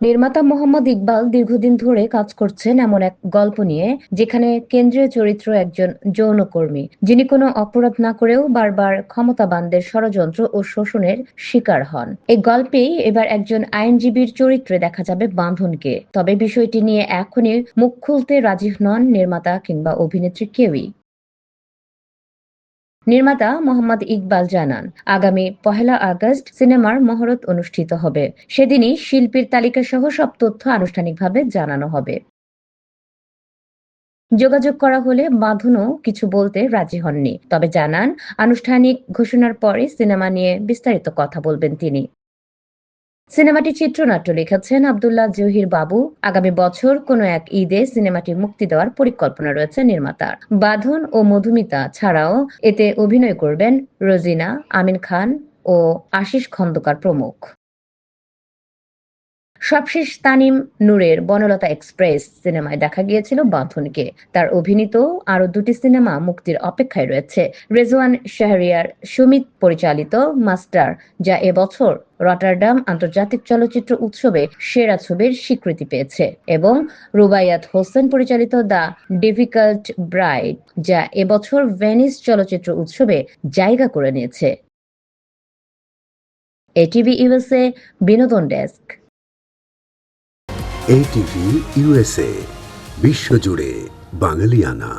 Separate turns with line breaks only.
নির্মাতা মোহাম্মদ ইকবাল দীর্ঘদিন ধরে কাজ করছেন এমন এক গল্প নিয়ে, যেখানে কেন্দ্রীয় চরিত্র একজন যৌনকর্মী যিনি কোনো অপরাধ না করেও বারবার ক্ষমতাবানদের ষড়যন্ত্র ও শোষণের শিকার হন। এই গল্পেই এবার একজন আইনজীবীর চরিত্রে দেখা যাবে বাঁধনকে। তবে বিষয়টি নিয়ে এখনই মুখ খুলতে রাজি নন নির্মাতা কিংবা অভিনেত্রী কেউই। নির্মাতা মোহাম্মদ ইকবাল জানান, আগামী ১ আগস্ট সিনেমার মহরত অনুষ্ঠিত হবে। সেদিনই শিল্পীর তালিকা সহ সব তথ্য আনুষ্ঠানিকভাবে জানানো হবে। যোগাযোগ করা হলে বাঁধনও কিছু বলতে রাজি হননি, তবে জানান আনুষ্ঠানিক ঘোষণার পরে সিনেমা নিয়ে বিস্তারিত কথা বলবেন তিনি। সিনেমাটি চিত্রনাট্য লিখেছেন আব্দুল্লাহ জহির বাবু। আগামী বছর কোনো এক ঈদে সিনেমাটি মুক্তি দেওয়ার পরিকল্পনা রয়েছে নির্মাতার। বাঁধন ও মধুমিতা ছাড়াও এতে অভিনয় করবেন রোজিনা, আমিন খান ও আশিস খন্দকার প্রমুখ। সবশেষ তানিম নূরের বনলতা এক্সপ্রেস সিনেমায় দেখা গিয়েছিল বাঁধনকে। তার অভিনীত আরও দুটি সিনেমা মুক্তির অপেক্ষায় রয়েছে। রেজওয়ান শাহরিয়ার সুমিত পরিচালিত মাস্টার, যা এবছর রটারডাম আন্তর্জাতিক চলচ্চিত্র উৎসবে সেরা ছবির স্বীকৃতি পেয়েছে, এবং রুবাইয়াত হোসেন পরিচালিত দ্য ডিফিকাল্ট ব্রাইড, যা এবছর ভেনিস চলচ্চিত্র উৎসবে জায়গা করে নিয়েছে। এটিভি ইউএসএ বিনোদন ডেস্ক।
এটিভি ইউএসএ, বিশ্বজুড়ে বাঙালিয়ানা।